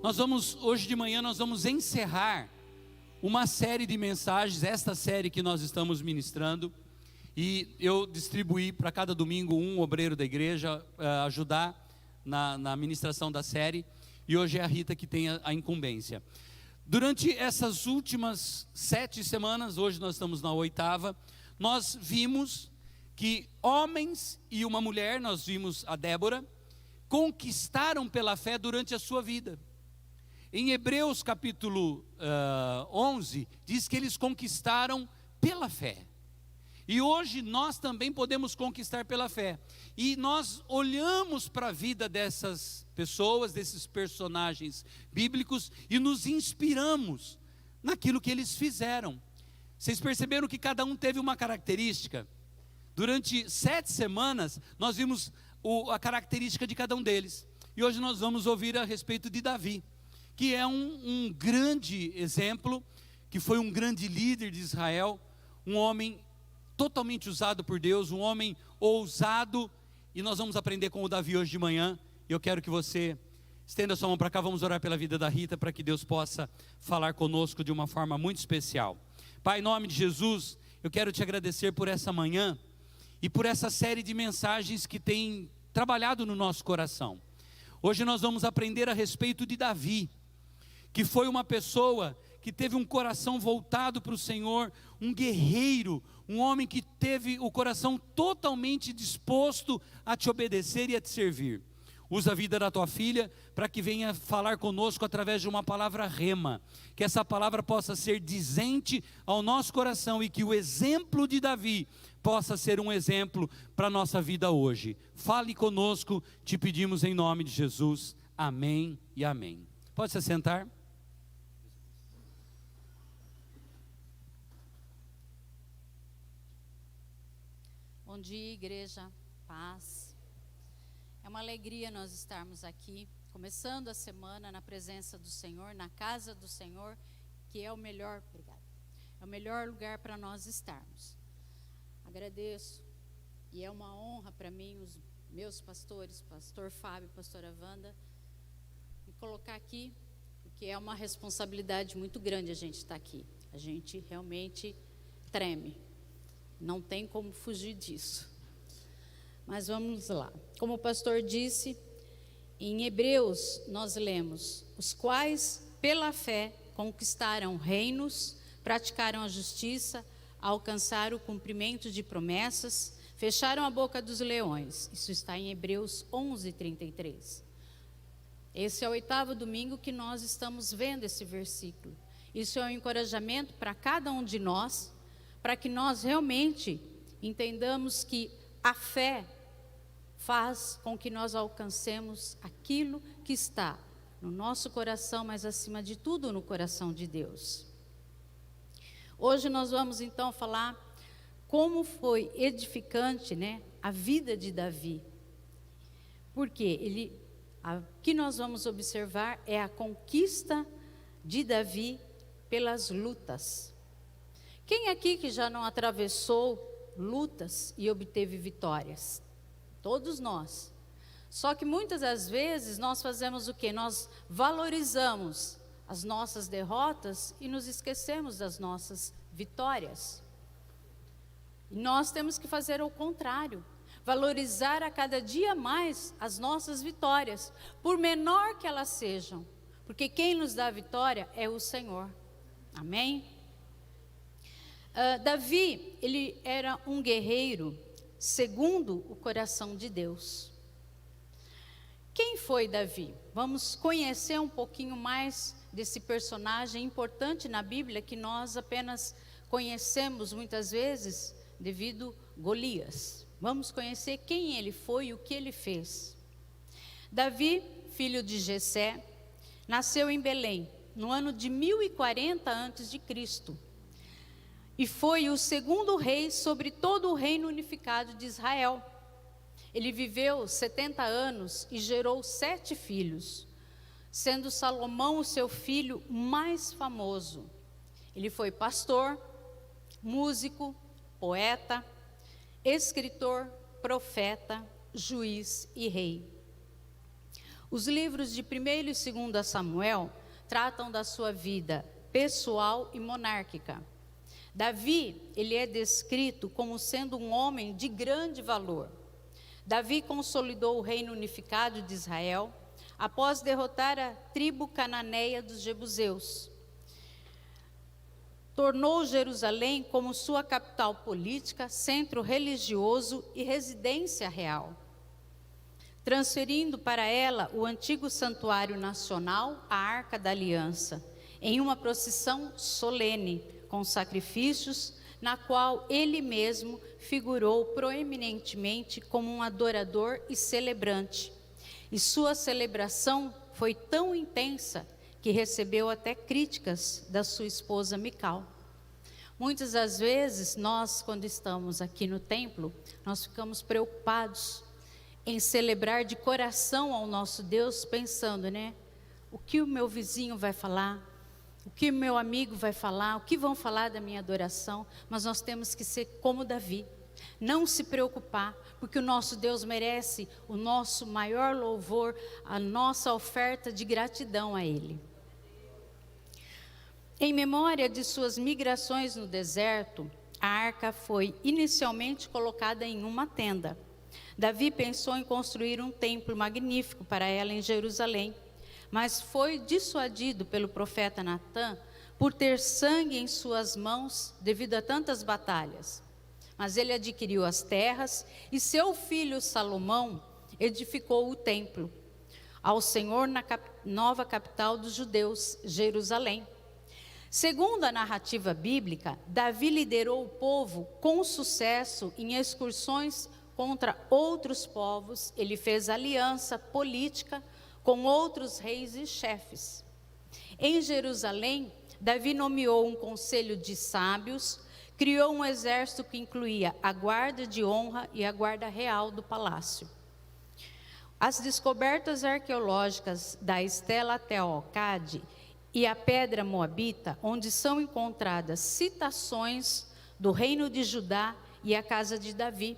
Hoje de manhã nós vamos encerrar uma série de mensagens, esta série que nós estamos ministrando, e eu distribuí para cada domingo um obreiro da igreja ajudar na ministração da série, e hoje é a Rita que tem a incumbência. Durante essas últimas 7 semanas, hoje nós estamos na 8ª, nós vimos que homens e uma mulher, nós vimos a Débora, conquistaram pela fé durante a sua vida. Em Hebreus capítulo 11, diz que eles conquistaram pela fé. E hoje nós também podemos conquistar pela fé. E nós olhamos para a vida dessas pessoas, desses personagens bíblicos, e nos inspiramos naquilo que eles fizeram. Vocês perceberam que cada um teve uma característica? Durante 7 semanas, nós vimos a característica de cada um deles. E hoje nós vamos ouvir a respeito de Davi, que é um grande exemplo, que foi um grande líder de Israel, um homem totalmente usado por Deus, um homem ousado, e nós vamos aprender com o Davi hoje de manhã. Eu quero que você estenda sua mão para cá, vamos orar pela vida da Rita, para que Deus possa falar conosco de uma forma muito especial. Pai, em nome de Jesus, eu quero te agradecer por essa manhã, e por essa série de mensagens que tem trabalhado no nosso coração. Hoje nós vamos aprender a respeito de Davi, que foi uma pessoa que teve um coração voltado para o Senhor, um guerreiro, um homem que teve o coração totalmente disposto a te obedecer e a te servir. Usa a vida da tua filha para que venha falar conosco através de uma palavra rema, que essa palavra possa ser dizente ao nosso coração e que o exemplo de Davi possa ser um exemplo para a nossa vida hoje. Fale conosco, te pedimos em nome de Jesus, amém e amém. Pode se sentar. Bom dia, igreja, paz. É uma alegria nós estarmos aqui, começando a semana na presença do Senhor, na casa do Senhor, que é o melhor, é o melhor lugar para nós estarmos. Agradeço, e é uma honra para mim, os meus pastores, pastor Fábio, pastora Wanda, me colocar aqui, porque é uma responsabilidade muito grande a gente estar aqui. A gente realmente treme. Não tem como fugir disso. Mas vamos lá. Como o pastor disse, em Hebreus nós lemos: os quais pela fé conquistaram reinos, praticaram a justiça, alcançaram o cumprimento de promessas, fecharam a boca dos leões. Isso está em Hebreus 11:33. Esse é o 8º domingo que nós estamos vendo esse versículo. Isso é um encorajamento para cada um de nós, para que nós realmente entendamos que a fé faz com que nós alcancemos aquilo que está no nosso coração, mas acima de tudo no coração de Deus. Hoje nós vamos então falar como foi edificante, a vida de Davi. Porque o que nós vamos observar é a conquista de Davi pelas lutas. Quem aqui que já não atravessou lutas e obteve vitórias? Todos nós. Só que muitas das vezes nós fazemos o quê? Nós valorizamos as nossas derrotas e nos esquecemos das nossas vitórias. E nós temos que fazer o contrário. Valorizar a cada dia mais as nossas vitórias, por menor que elas sejam. Porque quem nos dá a vitória é o Senhor. Amém? Davi, ele era um guerreiro segundo o coração de Deus. Quem foi Davi? Vamos conhecer um pouquinho mais desse personagem importante na Bíblia, que nós apenas conhecemos muitas vezes devido a Golias. Vamos conhecer quem ele foi e o que ele fez. Davi, filho de Jessé, nasceu em Belém, no ano de 1040 a.C., e foi o 2º rei sobre todo o reino unificado de Israel. Ele viveu 70 anos e gerou 7 filhos, sendo Salomão o seu filho mais famoso. Ele foi pastor, músico, poeta, escritor, profeta, juiz e rei. Os livros de 1º e 2º Samuel tratam da sua vida pessoal e monárquica. Davi, ele é descrito como sendo um homem de grande valor. Davi consolidou o reino unificado de Israel após derrotar a tribo cananeia dos jebuseus. Tornou Jerusalém como sua capital política, centro religioso e residência real, transferindo para ela o antigo santuário nacional, a Arca da Aliança, em uma procissão solene, com sacrifícios, na qual ele mesmo figurou proeminentemente como um adorador e celebrante. E sua celebração foi tão intensa que recebeu até críticas da sua esposa Mical. Muitas das vezes, nós, quando estamos aqui no templo, nós ficamos preocupados em celebrar de coração ao nosso Deus, pensando, né? O que o meu vizinho vai falar? O que o meu amigo vai falar? O que vão falar da minha adoração? Mas nós temos que ser como Davi. Não se preocupar, porque o nosso Deus merece o nosso maior louvor, a nossa oferta de gratidão a Ele. Em memória de suas migrações no deserto, a arca foi inicialmente colocada em uma tenda. Davi pensou em construir um templo magnífico para ela em Jerusalém, mas foi dissuadido pelo profeta Natã por ter sangue em suas mãos devido a tantas batalhas. Mas ele adquiriu as terras e seu filho Salomão edificou o templo ao Senhor na nova capital dos judeus, Jerusalém. Segundo a narrativa bíblica, Davi liderou o povo com sucesso em excursões contra outros povos. Ele fez aliança política com outros reis e chefes. Em Jerusalém, Davi nomeou um conselho de sábios, criou um exército que incluía a guarda de honra e a guarda real do palácio. As descobertas arqueológicas da Estela Teocade e a Pedra Moabita, onde são encontradas citações do reino de Judá e a casa de Davi,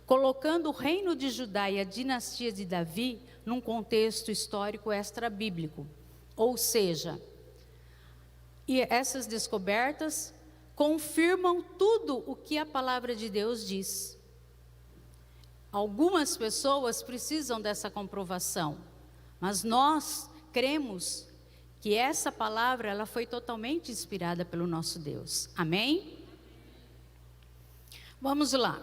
colocando o reino de Judá e a dinastia de Davi num contexto histórico extra-bíblico. Ou seja, e essas descobertas confirmam tudo o que a palavra de Deus diz. Algumas pessoas precisam dessa comprovação, mas nós cremos que essa palavra ela foi totalmente inspirada pelo nosso Deus. Amém? Vamos lá.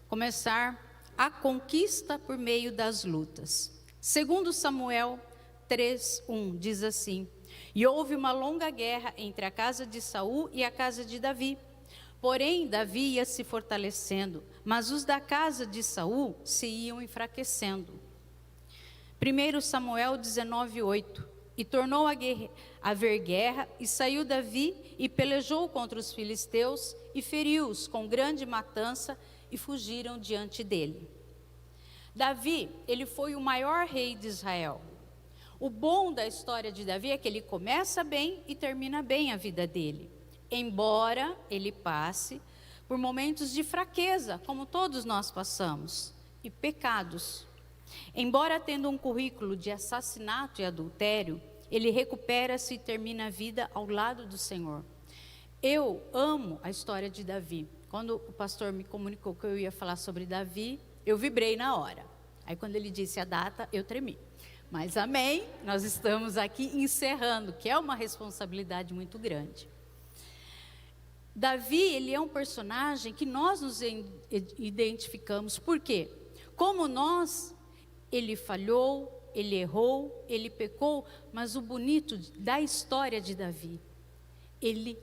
Começar a conquista por meio das lutas. Segundo Samuel 3:1 diz assim: e houve uma longa guerra entre a casa de Saul e a casa de Davi. Porém, Davi ia se fortalecendo, mas os da casa de Saul se iam enfraquecendo. 1 Samuel 19:8. E tornou a haver guerra, e saiu Davi e pelejou contra os filisteus, e feriu-os com grande matança, e fugiram diante dele. Davi, ele foi o maior rei de Israel. O bom da história de Davi é que ele começa bem e termina bem a vida dele. Embora ele passe por momentos de fraqueza, como todos nós passamos, e pecados. Embora tendo um currículo de assassinato e adultério, ele recupera-se e termina a vida ao lado do Senhor. Eu amo a história de Davi. Quando o pastor me comunicou que eu ia falar sobre Davi, eu vibrei na hora. Aí quando ele disse a data, eu tremi. Mas amém, nós estamos aqui encerrando, que é uma responsabilidade muito grande. Davi, ele é um personagem que nós nos identificamos. Por quê? Como nós, ele falhou, ele errou, ele pecou, mas o bonito da história de Davi, ele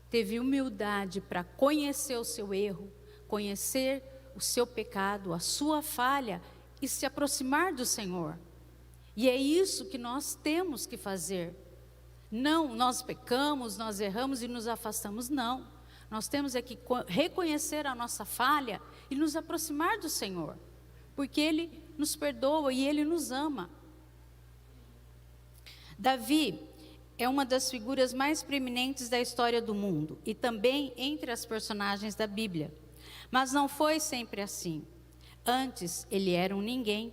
teve humildade para conhecer o seu erro, conhecer o seu pecado, a sua falha e se aproximar do Senhor. E é isso que nós temos que fazer. Não, nós pecamos, nós erramos e nos afastamos, não. Nós temos é que reconhecer a nossa falha e nos aproximar do Senhor, porque Ele nos perdoa e Ele nos ama. Davi é uma das figuras mais preeminentes da história do mundo e também entre as personagens da Bíblia. Mas não foi sempre assim. Antes, ele era um ninguém.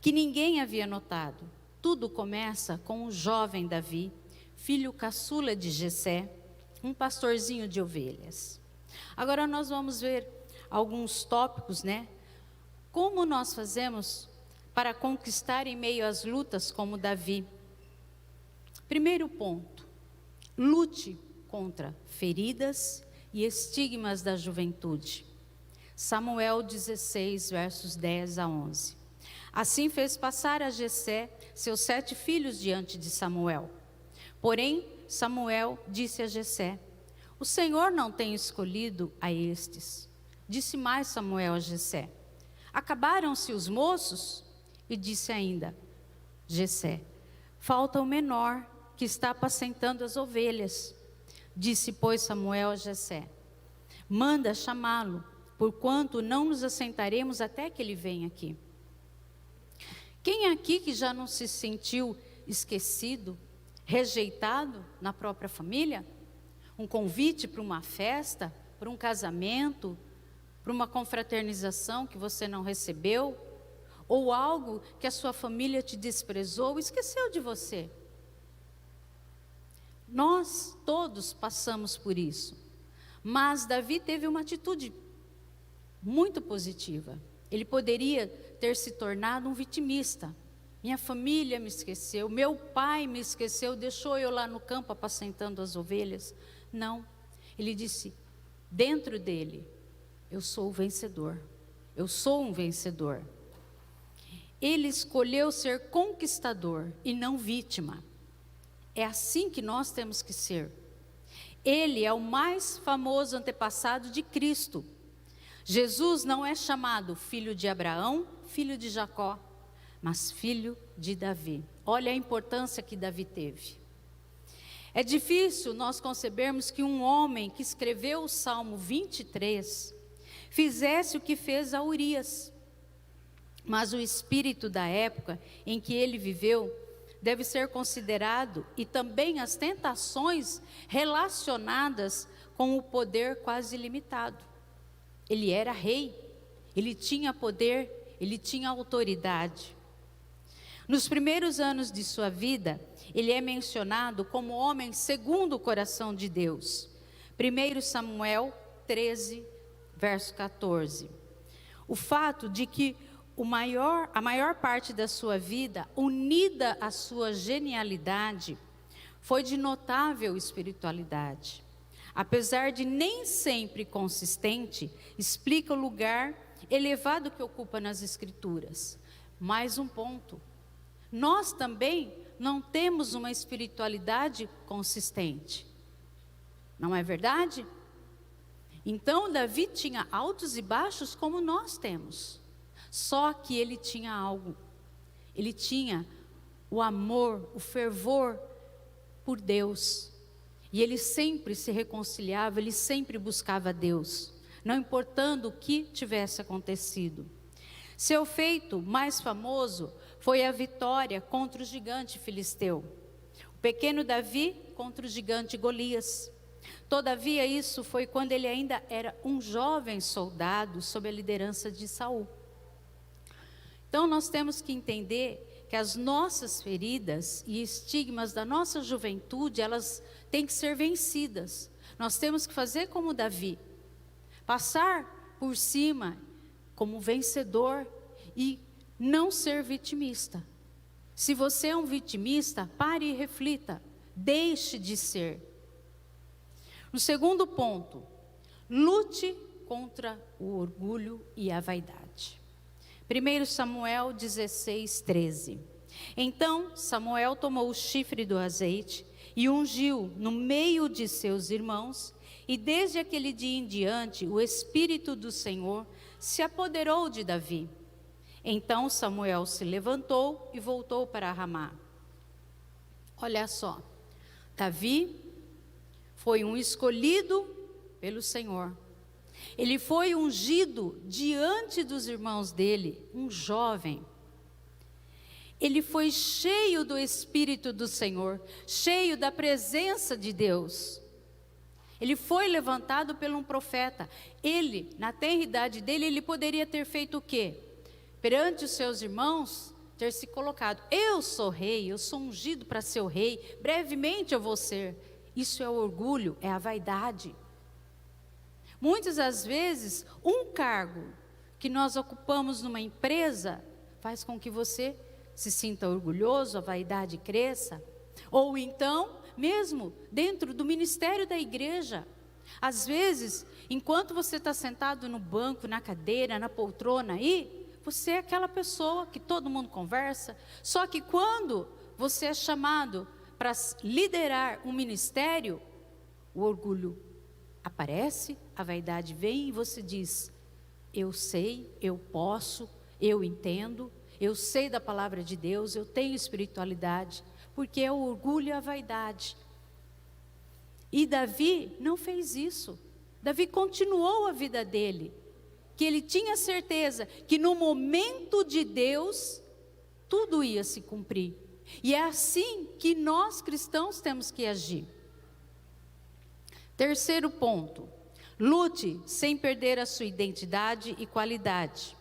que ninguém havia notado. Tudo começa com o jovem Davi, filho caçula de Jessé, um pastorzinho de ovelhas. Agora nós vamos ver alguns tópicos, Como nós fazemos para conquistar em meio às lutas como Davi? Primeiro ponto, lute contra feridas e estigmas da juventude. Samuel 16, versos 10 a 11. Assim fez passar a Jessé seus 7 filhos diante de Samuel. Porém, Samuel disse a Jessé: o Senhor não tem escolhido a estes. Disse mais Samuel a Jessé: acabaram-se os moços? E disse ainda Jessé: falta o menor, que está apacentando as ovelhas. Disse, pois, Samuel a Jessé: manda chamá-lo, porquanto não nos assentaremos até que ele venha aqui. Quem aqui que já não se sentiu esquecido, rejeitado na própria família? Um convite para uma festa, para um casamento, para uma confraternização que você não recebeu, ou algo que a sua família te desprezou, esqueceu de você. Nós todos passamos por isso, mas Davi teve uma atitude muito positiva. Ele poderia ter se tornado um vitimista. Minha família me esqueceu, meu pai me esqueceu, deixou eu lá no campo apacentando as ovelhas. Não, ele disse, dentro dele, eu sou o vencedor, eu sou um vencedor. Ele escolheu ser conquistador e não vítima. É assim que nós temos que ser. Ele é o mais famoso antepassado de Cristo. Jesus não é chamado filho de Abraão, filho de Jacó, mas filho de Davi. Olha a importância que Davi teve. É difícil nós concebermos que um homem que escreveu o Salmo 23 fizesse o que fez a Urias. Mas o espírito da época em que ele viveu deve ser considerado, e também as tentações relacionadas com o poder quase ilimitado. Ele era rei, ele tinha poder, ele tinha autoridade. Nos primeiros anos de sua vida, ele é mencionado como homem segundo o coração de Deus. 1 Samuel 13, verso 14. O fato de que a maior parte da sua vida, unida à sua genialidade, foi de notável espiritualidade. Apesar de nem sempre consistente, explica o lugar elevado que ocupa nas Escrituras. Mais um ponto. Nós também não temos uma espiritualidade consistente. Não é verdade? Então, Davi tinha altos e baixos como nós temos. Só que ele tinha algo. Ele tinha o amor, o fervor por Deus. E ele sempre se reconciliava, ele sempre buscava Deus, não importando o que tivesse acontecido. Seu feito mais famoso foi a vitória contra o gigante filisteu. O pequeno Davi contra o gigante Golias. Todavia, isso foi quando ele ainda era um jovem soldado sob a liderança de Saul. Então, nós temos que entender que as nossas feridas e estigmas da nossa juventude, elas têm que ser vencidas. Nós temos que fazer como Davi, passar por cima como vencedor e não ser vitimista. Se você é um vitimista, pare e reflita, deixe de ser. No segundo ponto, lute contra o orgulho e a vaidade. 1 Samuel 16, 13. Então Samuel tomou o chifre do azeite e ungiu no meio de seus irmãos, e desde aquele dia em diante o Espírito do Senhor se apoderou de Davi. Então Samuel se levantou e voltou para Ramá. Olha só, Davi foi um escolhido pelo Senhor. Ele foi ungido diante dos irmãos dele, um jovem. Ele foi cheio do Espírito do Senhor, cheio da presença de Deus. Ele foi levantado por um profeta. Ele, na tenra idade dele, ele poderia ter feito o quê? perante os seus irmãos, ter se colocado: eu sou rei, eu sou ungido para ser o rei, brevemente eu vou ser. Isso é o orgulho, é a vaidade. Muitas das vezes, um cargo que nós ocupamos numa empresa faz com que você se sinta orgulhoso, a vaidade cresça. Ou então, mesmo dentro do ministério da igreja, às vezes, enquanto você está sentado no banco, na cadeira, na poltrona aí, você é aquela pessoa que todo mundo conversa. Só que quando você é chamado para liderar um ministério, o orgulho aparece, a vaidade vem e você diz: eu sei, eu posso, eu entendo, eu sei da palavra de Deus, eu tenho espiritualidade, porque é o orgulho e a vaidade. E Davi não fez isso. Davi continuou a vida dele, que ele tinha certeza que no momento de Deus, tudo ia se cumprir. E é assim que nós cristãos temos que agir. Terceiro ponto: lute sem perder a sua identidade e qualidade.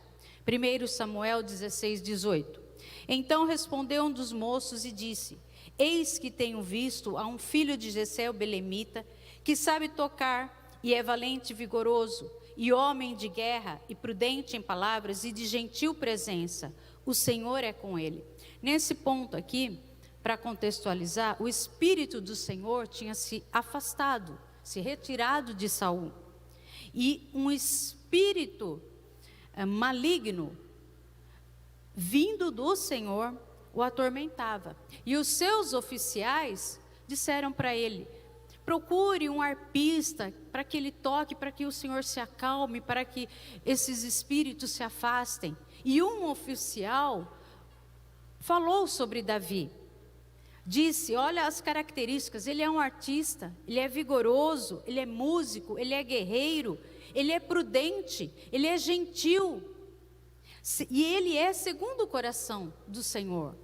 1 Samuel 16:18. Então respondeu um dos moços e disse: eis que tenho visto a um filho de Jessé o belemita, que sabe tocar e é valente e vigoroso, e homem de guerra e prudente em palavras e de gentil presença. O Senhor é com ele. Nesse ponto aqui, para contextualizar, o Espírito do Senhor tinha se afastado, se retirado de Saul. E um espírito maligno, vindo do Senhor, o atormentava. E os seus oficiais disseram para ele: procure um arpista para que ele toque, para que o Senhor se acalme, para que esses espíritos se afastem. E um oficial falou sobre Davi. Disse: olha as características, ele é um artista, ele é vigoroso, ele é músico, ele é guerreiro, ele é prudente, ele é gentil. E ele é segundo o coração do Senhor.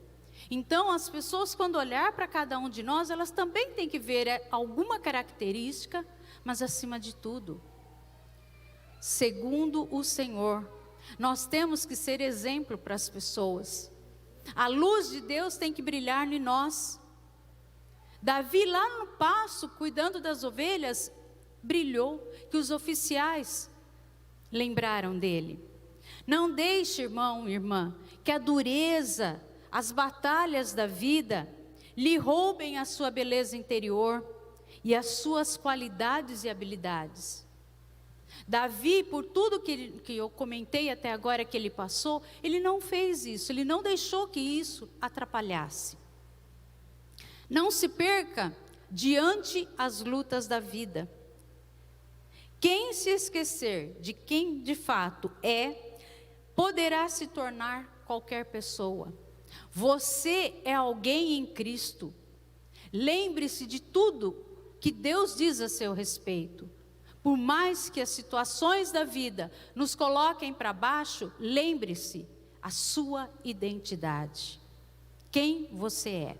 Então, as pessoas, quando olhar para cada um de nós, elas também têm que ver alguma característica, mas acima de tudo, segundo o Senhor. Nós temos que ser exemplo para as pessoas. A luz de Deus tem que brilhar em nós. Davi, lá no pasto, cuidando das ovelhas, brilhou, que os oficiais lembraram dele. Não deixe, irmão, irmã, que a dureza, as batalhas da vida lhe roubem a sua beleza interior e as suas qualidades e habilidades. Davi, por tudo que eu comentei até agora que ele passou, ele não fez isso, ele não deixou que isso atrapalhasse. Não se perca diante as lutas da vida. Quem se esquecer de quem de fato é, poderá se tornar qualquer pessoa. Você é alguém em Cristo. Lembre-se de tudo que Deus diz a seu respeito. Por mais que as situações da vida nos coloquem para baixo, lembre-se a sua identidade. Quem você é.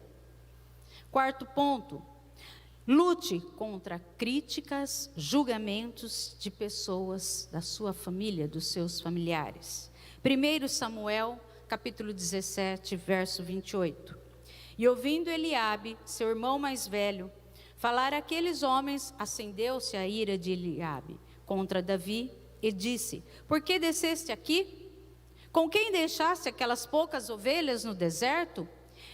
Quarto ponto: lute contra críticas, julgamentos de pessoas da sua família, dos seus familiares. 1 Samuel, capítulo 17, verso 28. E ouvindo Eliabe, seu irmão mais velho, falar aqueles homens, acendeu-se a ira de Eliabe contra Davi e disse: por que desceste aqui? Com quem deixaste aquelas poucas ovelhas no deserto?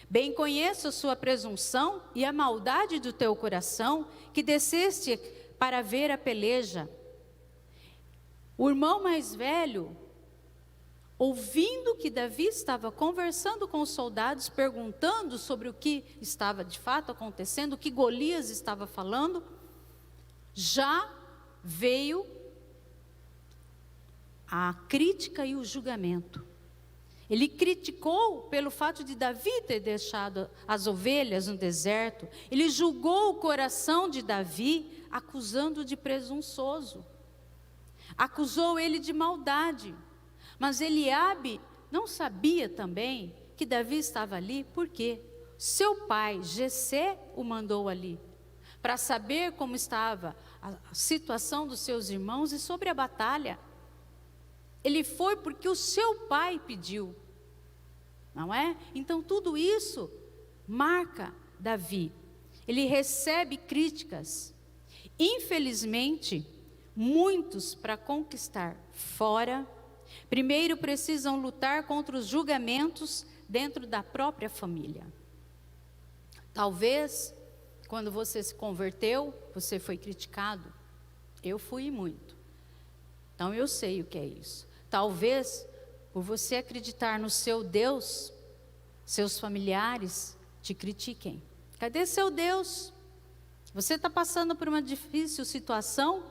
Bem conheço a sua presunção e a maldade do teu coração, que desceste para ver a peleja. O irmão mais velho, ouvindo que Davi estava conversando com os soldados, perguntando sobre o que estava de fato acontecendo, o que Golias estava falando, já veio a crítica e o julgamento. Ele criticou pelo fato de Davi ter deixado as ovelhas no deserto. Ele julgou o coração de Davi, acusando-o de presunçoso. Acusou ele de maldade. Mas Eliabe não sabia também que Davi estava ali, porque seu pai, Jessé, o mandou ali, para saber como estava a situação dos seus irmãos e sobre a batalha. Ele foi porque o seu pai pediu, não é? Então tudo isso marca Davi. Ele recebe críticas. Infelizmente, muitos, para conquistar fora, primeiro precisam lutar contra os julgamentos dentro da própria família. Talvez, quando você se converteu, você foi criticado. Eu fui muito. Então eu sei o que é isso. Talvez, por você acreditar no seu Deus, seus familiares te critiquem. Cadê seu Deus? Você está passando por uma difícil situação?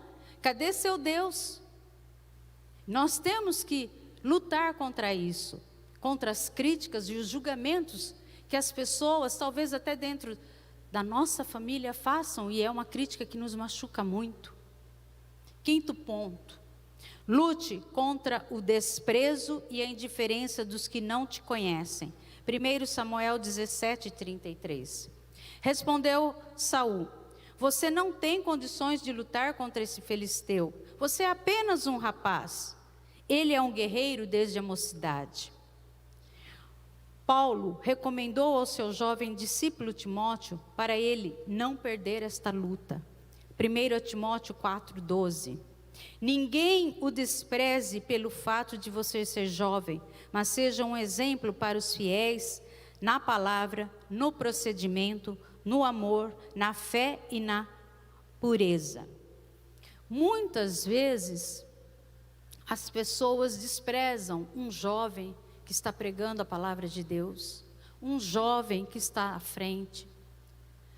Cadê seu Deus? Nós temos que lutar contra isso, contra as críticas e os julgamentos que as pessoas, talvez até dentro da nossa família, façam, e é uma crítica que nos machuca muito. Quinto ponto: lute contra o desprezo e a indiferença dos que não te conhecem. 1 Samuel 17:33. Respondeu Saul: você não tem condições de lutar contra esse filisteu. Você é apenas um rapaz. Ele é um guerreiro desde a mocidade. Paulo recomendou ao seu jovem discípulo Timóteo para ele não perder esta luta. 1 Timóteo 4:12. Ninguém o despreze pelo fato de você ser jovem, mas seja um exemplo para os fiéis na palavra, no procedimento, no amor, na fé e na pureza. Muitas vezes as pessoas desprezam um jovem que está pregando a palavra de Deus, um jovem que está à frente.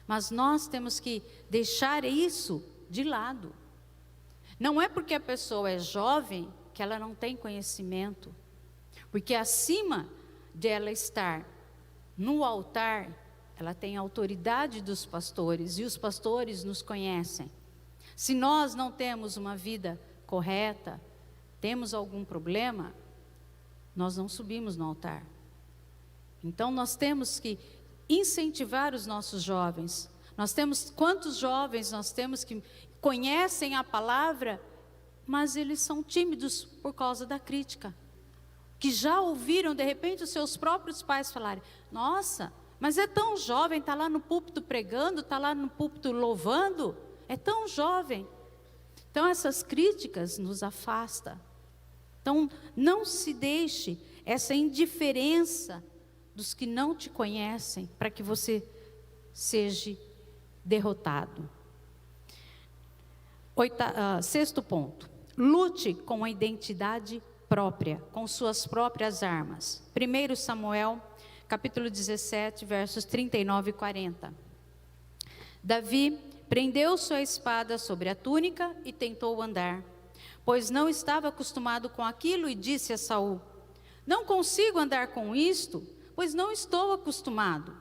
Mas nós temos que deixar isso de lado. Não é porque a pessoa é jovem que ela não tem conhecimento, porque acima dela estar no altar, ela tem a autoridade dos pastores, e os pastores nos conhecem. Se nós não temos uma vida correta, temos algum problema, nós não subimos no altar. Então nós temos que incentivar os nossos jovens. Quantos jovens nós temos que conhecem a palavra, mas eles são tímidos por causa da crítica, que já ouviram de repente os seus próprios pais falarem: nossa, mas é tão jovem, está lá no púlpito pregando, está lá no púlpito louvando, é tão jovem. Então essas críticas nos afastam. Então não se deixe essa indiferença dos que não te conhecem para que você seja derrotado. Sexto ponto: lute com a identidade própria, com suas próprias armas. 1 Samuel, capítulo 17, versos 39 e 40. Davi prendeu sua espada sobre a túnica e tentou andar, pois não estava acostumado com aquilo, e disse a Saul: não consigo andar com isto, pois não estou acostumado.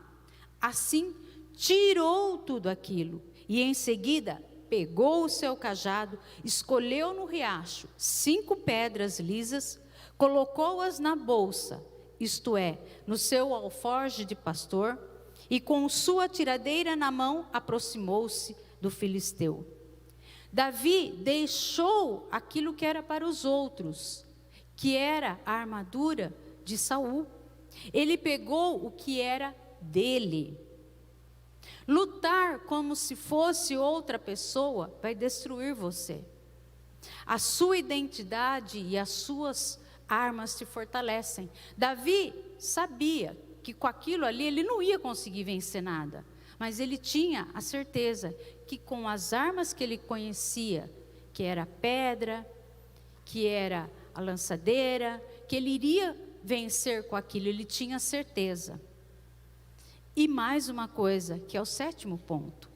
Assim, tirou tudo aquilo, e em seguida pegou o seu cajado, escolheu no riacho 5 pedras lisas, colocou-as na bolsa, isto é, no seu alforje de pastor, e com sua tiradeira na mão, aproximou-se do filisteu. Davi deixou aquilo que era para os outros, que era a armadura de Saul. Ele pegou o que era dele. Lutar como se fosse outra pessoa vai destruir você. A sua identidade e as suas armas te fortalecem. Davi sabia que com aquilo ali ele não ia conseguir vencer nada, mas ele tinha a certeza que com as armas que ele conhecia, que era a pedra, que era a lançadeira, que ele iria vencer com aquilo, ele tinha certeza. E mais uma coisa, que é o 7º ponto: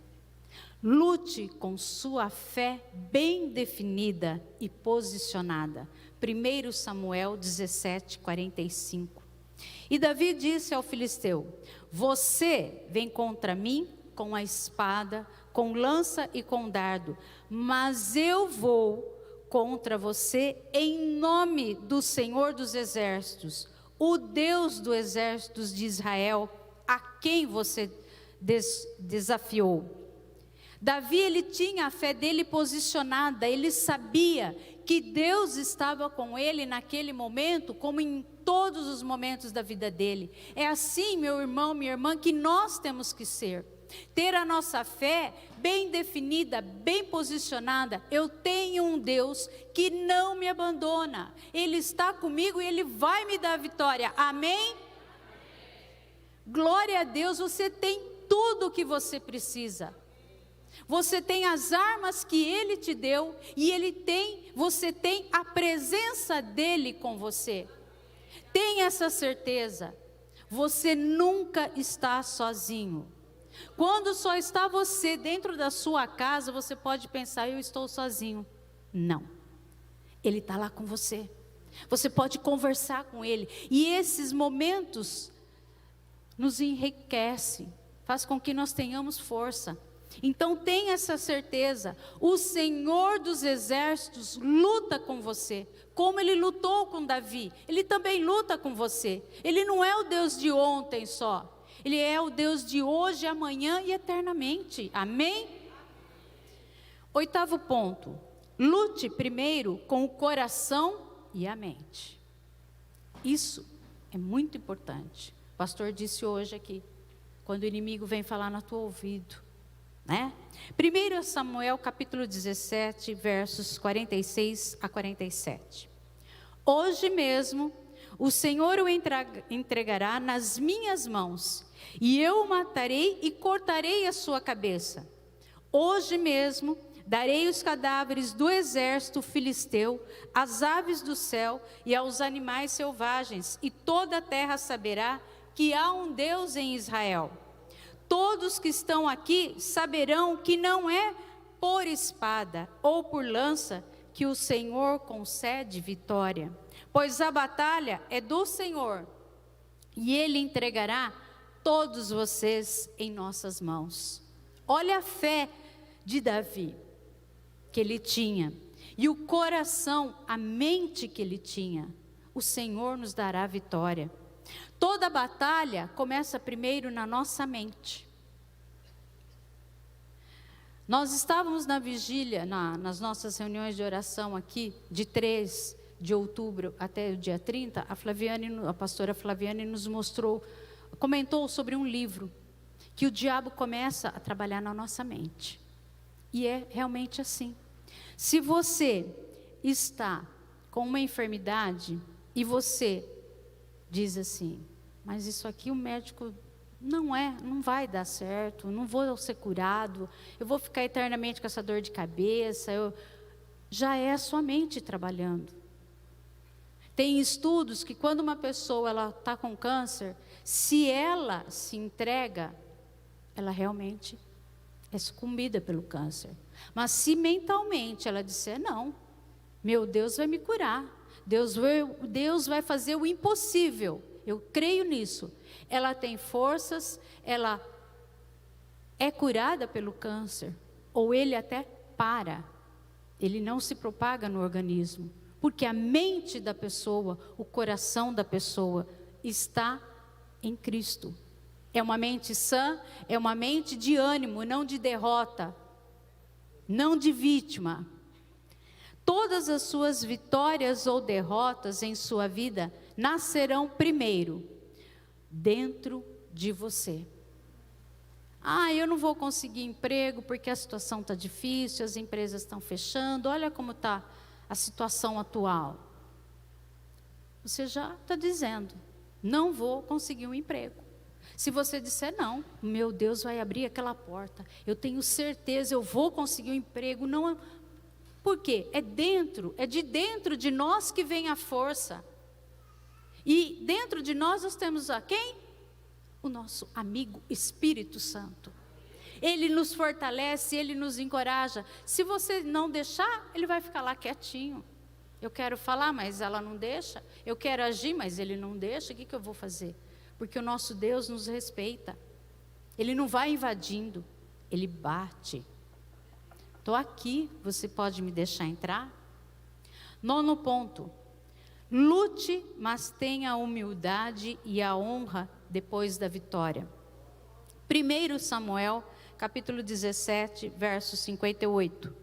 lute com sua fé bem definida e posicionada. 1 Samuel 17:45. E Davi disse ao filisteu: você vem contra mim com a espada, com lança e com dardo, mas eu vou contra você em nome do Senhor dos Exércitos, o Deus dos exércitos de Israel, a quem você desafiou. Davi, ele tinha a fé dele posicionada, ele sabia que Deus estava com ele naquele momento, como em todos os momentos da vida dele. É assim, meu irmão, minha irmã, que nós temos que ser. Ter a nossa fé bem definida, bem posicionada. Eu tenho um Deus que não me abandona. Ele está comigo e Ele vai me dar a vitória. Amém? Glória a Deus, você tem tudo o que você precisa. Você tem as armas que Ele te deu e você tem a presença dEle com você. Tenha essa certeza. Você nunca está sozinho. Quando só está você dentro da sua casa, você pode pensar, eu estou sozinho. Não. Ele está lá com você. Você pode conversar com Ele. E esses momentos nos enriquecem, faz com que nós tenhamos força. Então tenha essa certeza, o Senhor dos exércitos luta com você, como Ele lutou com Davi, Ele também luta com você. Ele não é o Deus de ontem só, Ele é o Deus de hoje, amanhã e eternamente, amém? 8º ponto, lute primeiro com o coração e a mente. Isso é muito importante. O pastor disse hoje aqui, quando o inimigo vem falar no teu ouvido, né? 1 Samuel capítulo 17, versos 46 a 47. Hoje mesmo o Senhor o entregará nas minhas mãos, e eu o matarei e cortarei a sua cabeça. Hoje mesmo darei os cadáveres do exército filisteu, às aves do céu e aos animais selvagens, e toda a terra saberá que há um Deus em Israel. Todos que estão aqui saberão que não é por espada ou por lança que o Senhor concede vitória, pois a batalha é do Senhor, e Ele entregará todos vocês em nossas mãos. Olha a fé de Davi, que ele tinha, e o coração, a mente que ele tinha. O Senhor nos dará vitória. Toda batalha começa primeiro na nossa mente. Nós estávamos na vigília, nas nossas reuniões de oração aqui, de 3 de outubro até o dia 30, a pastora Flaviane nos comentou sobre um livro, que o diabo começa a trabalhar na nossa mente. E é realmente assim. Se você está com uma enfermidade e você diz assim, mas isso aqui o médico não vai dar certo, não vou ser curado, eu vou ficar eternamente com essa dor de cabeça, já é a sua mente trabalhando. Tem estudos que quando uma pessoa está com câncer, se ela se entrega, ela realmente é sucumbida pelo câncer. Mas se mentalmente ela disser, não, meu Deus vai me curar, Deus vai fazer o impossível, eu creio nisso. Ela tem forças, ela é curada pelo câncer, ou ele até para, ele não se propaga no organismo, porque a mente da pessoa, o coração da pessoa está em Cristo. É uma mente sã, é uma mente de ânimo, não de derrota, não de vítima. Todas as suas vitórias ou derrotas em sua vida nascerão primeiro dentro de você. Eu não vou conseguir emprego porque a situação está difícil, as empresas estão fechando, olha como está a situação atual. Você já está dizendo, não vou conseguir um emprego. Se você disser, não, meu Deus vai abrir aquela porta, eu tenho certeza, eu vou conseguir um emprego. Não, por quê? É de dentro de nós que vem a força. E dentro de nós temos a quem? O nosso amigo Espírito Santo. Ele nos fortalece, Ele nos encoraja. Se você não deixar, Ele vai ficar lá quietinho. Eu quero falar, mas ela não deixa. Eu quero agir, mas Ele não deixa. O que eu vou fazer? Porque o nosso Deus nos respeita. Ele não vai invadindo, Ele bate. Estou aqui, você pode me deixar entrar? 9º ponto. Lute, mas tenha a humildade e a honra depois da vitória. 1 Samuel, capítulo 17, verso 58.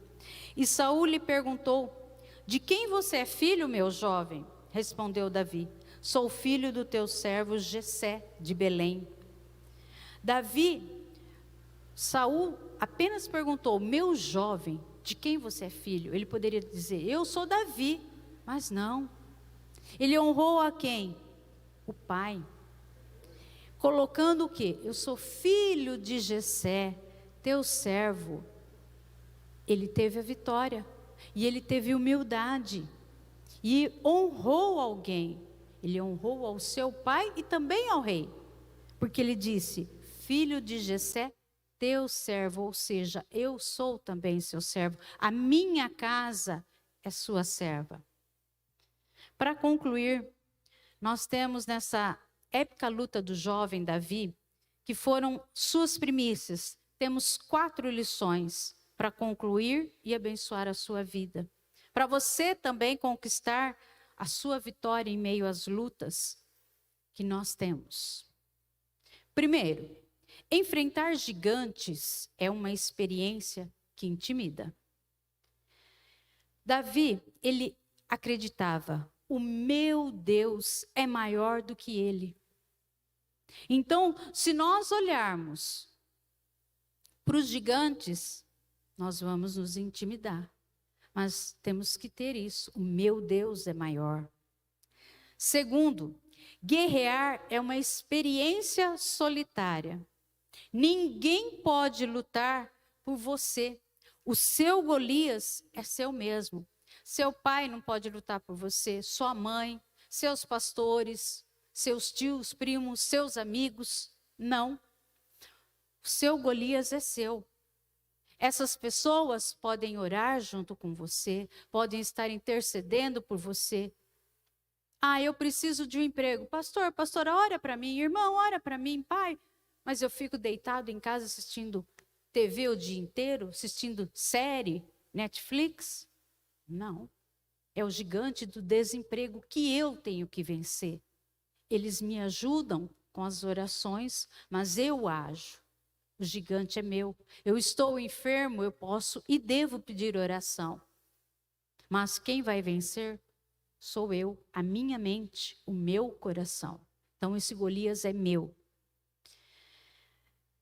E Saul lhe perguntou: de quem você é filho, meu jovem? Respondeu Davi: sou filho do teu servo Jessé de Belém. Saul apenas perguntou: meu jovem, de quem você é filho? Ele poderia dizer: eu sou Davi, mas não. Ele honrou a quem? O pai. Colocando o quê? Eu sou filho de Jessé, teu servo. Ele teve a vitória, e ele teve humildade, e honrou alguém. Ele honrou ao seu pai e também ao rei, porque ele disse: filho de Jessé, teu servo, ou seja, eu sou também seu servo, a minha casa é sua serva. Para concluir, nós temos nessa épica luta do jovem Davi, que foram suas primícias, temos 4 lições para concluir e abençoar a sua vida. Para você também conquistar a sua vitória em meio às lutas que nós temos. Primeiro, enfrentar gigantes é uma experiência que intimida. Davi, ele acreditava: o meu Deus é maior do que ele. Então, se nós olharmos para os gigantes, nós vamos nos intimidar. Mas temos que ter isso: o meu Deus é maior. Segundo, guerrear é uma experiência solitária. Ninguém pode lutar por você. O seu Golias é seu mesmo. Seu pai não pode lutar por você, sua mãe, seus pastores, seus tios, primos, seus amigos. Não. O seu Golias é seu. Essas pessoas podem orar junto com você, podem estar intercedendo por você. Ah, eu preciso de um emprego. Pastora, ora para mim. Irmão, ora para mim. Pai, mas eu fico deitado em casa assistindo TV o dia inteiro, assistindo série, Netflix. Não. É o gigante do desemprego que eu tenho que vencer. Eles me ajudam com as orações, mas eu ajo. O gigante é meu. Eu estou enfermo, eu posso e devo pedir oração. Mas quem vai vencer sou eu, a minha mente, o meu coração. Então esse Golias é meu.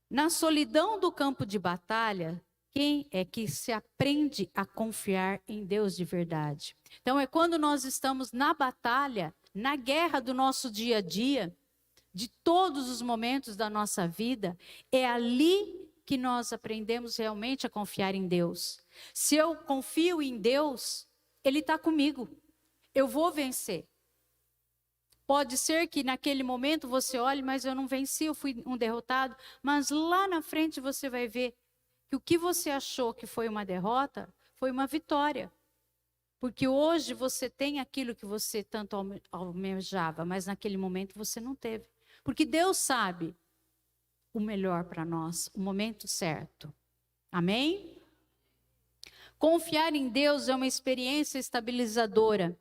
Na solidão do campo de batalha, quem é que se aprende a confiar em Deus de verdade? Então é quando nós estamos na batalha, na guerra do nosso dia a dia, de todos os momentos da nossa vida, é ali que nós aprendemos realmente a confiar em Deus. Se eu confio em Deus, Ele está comigo. Eu vou vencer. Pode ser que naquele momento você olhe, mas eu não venci, eu fui um derrotado. Mas lá na frente você vai ver que o que você achou que foi uma derrota, foi uma vitória. Porque hoje você tem aquilo que você tanto almejava, mas naquele momento você não teve. Porque Deus sabe o melhor para nós, o momento certo. Amém? Confiar em Deus é uma experiência estabilizadora.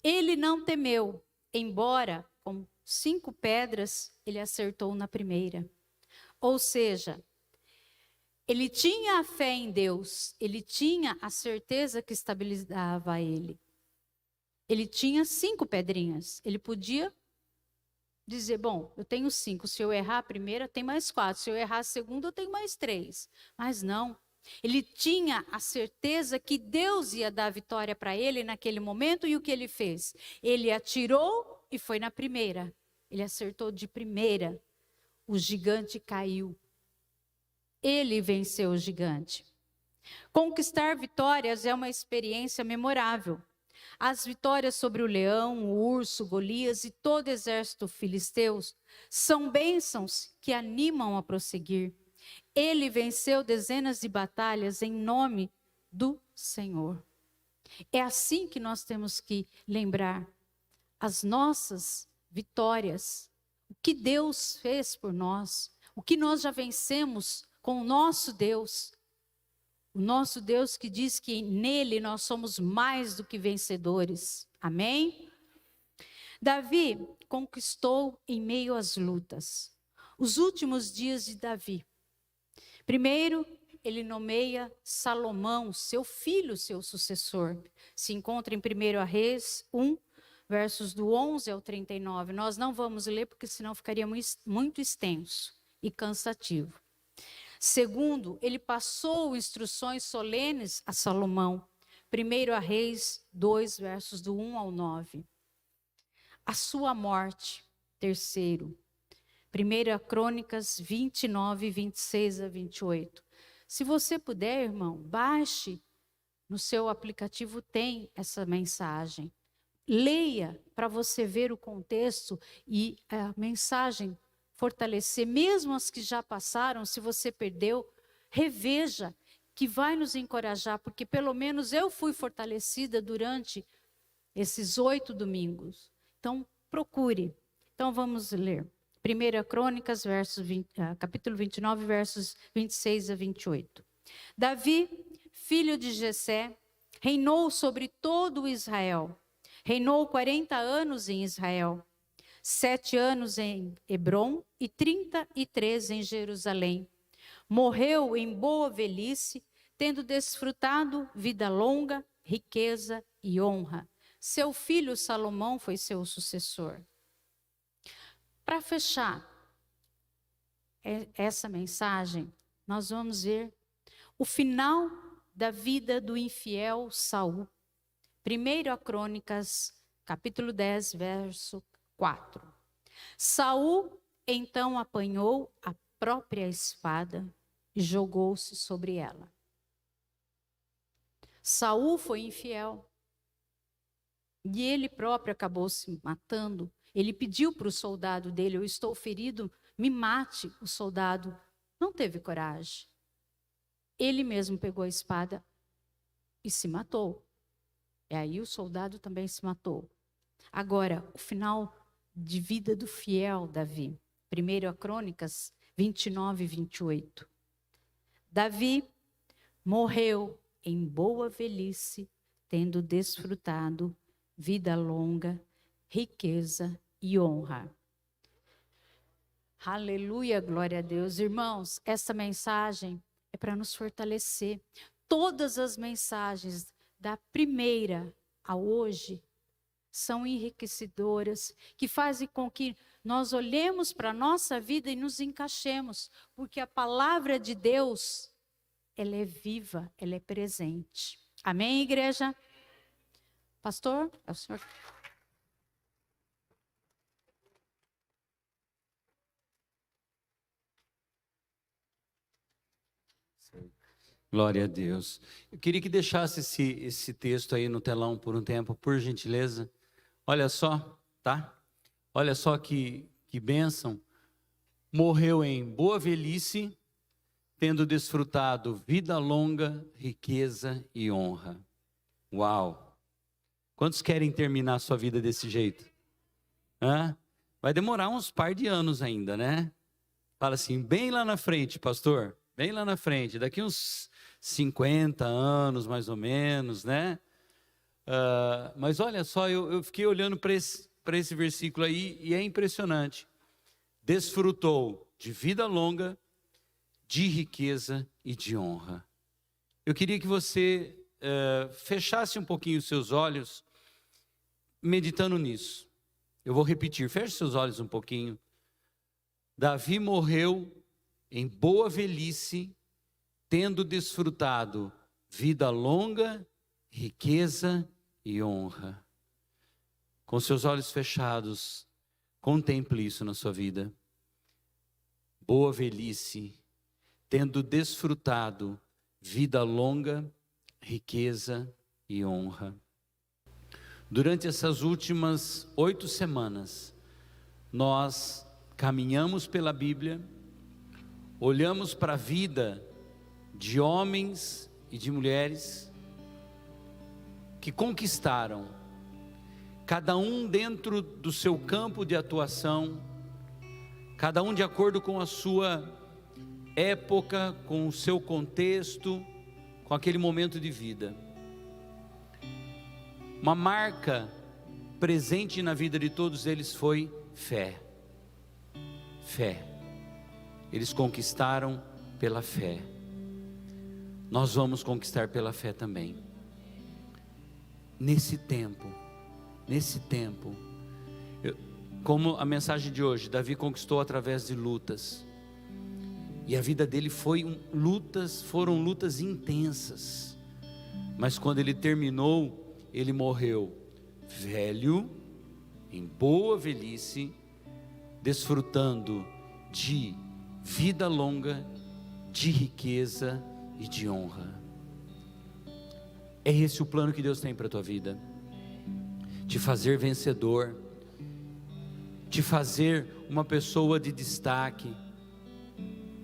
Ele não temeu, embora com 5 pedras ele acertou na primeira. Ou seja, ele tinha a fé em Deus, ele tinha a certeza que estabilizava ele. Ele tinha 5 pedrinhas, ele podia dizer: bom, eu tenho 5, se eu errar a primeira, tem mais 4, se eu errar a segunda, eu tenho mais 3. Mas não, ele tinha a certeza que Deus ia dar a vitória para ele naquele momento, e o que ele fez? Ele atirou e foi na primeira, ele acertou de primeira, o gigante caiu. Ele venceu o gigante. Conquistar vitórias é uma experiência memorável. As vitórias sobre o leão, o urso, Golias e todo o exército filisteus são bênçãos que animam a prosseguir. Ele venceu dezenas de batalhas em nome do Senhor. É assim que nós temos que lembrar as nossas vitórias, o que Deus fez por nós, o que nós já vencemos com o nosso Deus. O nosso Deus que diz que nele nós somos mais do que vencedores. Amém? Davi conquistou em meio às lutas. Os últimos dias de Davi. Primeiro, ele nomeia Salomão, seu filho, seu sucessor. Se encontra em 1 Reis 1, versos do 11 ao 39. Nós não vamos ler, porque senão ficaria muito extenso e cansativo. Segundo, ele passou instruções solenes a Salomão. 1 Reis 2, versos do 1 ao 9. A sua morte. Terceiro, 1 Crônicas 29, 26 a 28. Se você puder, irmão, baixe no seu aplicativo, tem essa mensagem. Leia para você ver o contexto e a mensagem fortalecer, mesmo as que já passaram, se você perdeu, reveja, que vai nos encorajar, porque pelo menos eu fui fortalecida durante esses 8 domingos. Então, procure. Então, vamos ler. 1 Crônicas, capítulo 29, versos 26 a 28. Davi, filho de Jessé, reinou sobre todo o Israel. Reinou 40 anos em Israel, 7 anos em Hebrom e 33 em Jerusalém. Morreu em boa velhice, tendo desfrutado vida longa, riqueza e honra. Seu filho Salomão foi seu sucessor. Para fechar essa mensagem, nós vamos ver o final da vida do infiel Saul. 1 Crônicas, capítulo 10, verso 4. Saul então apanhou a própria espada e jogou-se sobre ela. Saul foi infiel. E ele próprio acabou se matando. Ele pediu para o soldado dele: eu estou ferido, me mate. O soldado não teve coragem. Ele mesmo pegou a espada e se matou. E aí o soldado também se matou. Agora, o final de vida do fiel Davi. 1 Crônicas 29 e 28. Davi morreu em boa velhice, tendo desfrutado vida longa, riqueza e honra. Aleluia, glória a Deus. Irmãos, essa mensagem é para nos fortalecer. Todas as mensagens, da primeira a hoje, são enriquecedoras, que fazem com que nós olhemos para a nossa vida e nos encaixemos, porque a palavra de Deus, ela é viva, ela é presente. Amém, igreja? Pastor, é o senhor. Glória a Deus. Eu queria que deixasse esse texto aí no telão por um tempo, por gentileza. Olha só, tá? Olha só que bênção. Morreu em boa velhice, tendo desfrutado vida longa, riqueza e honra. Uau! Quantos querem terminar a sua vida desse jeito? Hã? Vai demorar uns par de anos ainda, né? Fala assim, bem lá na frente, pastor. Bem lá na frente, daqui uns 50 anos, mais ou menos, né? Mas olha só, eu fiquei olhando para esse versículo aí e é impressionante. Desfrutou de vida longa, de riqueza e de honra. Eu queria que você fechasse um pouquinho os seus olhos, meditando nisso. Eu vou repetir, feche seus olhos um pouquinho. Davi morreu em boa velhice, tendo desfrutado vida longa, riqueza e honra. Com seus olhos fechados, contemple isso na sua vida. Boa velhice, tendo desfrutado vida longa, riqueza e honra. Durante essas últimas 8 semanas, nós caminhamos pela Bíblia, olhamos para a vida de homens e de mulheres que conquistaram, cada um dentro do seu campo de atuação, cada um de acordo com a sua época, com o seu contexto, com aquele momento de vida. Uma marca presente na vida de todos eles foi fé. Fé. Eles conquistaram pela fé. Nós vamos conquistar pela fé também. Nesse tempo, como a mensagem de hoje, Davi conquistou através de lutas. E a vida dele foram lutas intensas. Mas quando ele terminou, ele morreu velho, em boa velhice, desfrutando de vida longa, de riqueza e de honra. É esse o plano que Deus tem para a tua vida: te fazer vencedor, te fazer uma pessoa de destaque.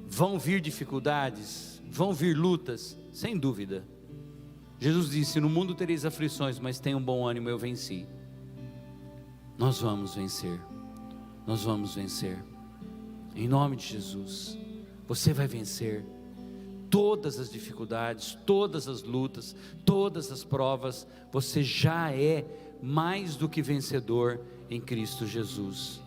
Vão vir dificuldades, vão vir lutas, sem dúvida. Jesus disse: no mundo tereis aflições, mas tenham bom ânimo, eu venci. Nós vamos vencer, nós vamos vencer, em nome de Jesus. Você vai vencer todas as dificuldades, todas as lutas, todas as provas. Você já é mais do que vencedor em Cristo Jesus.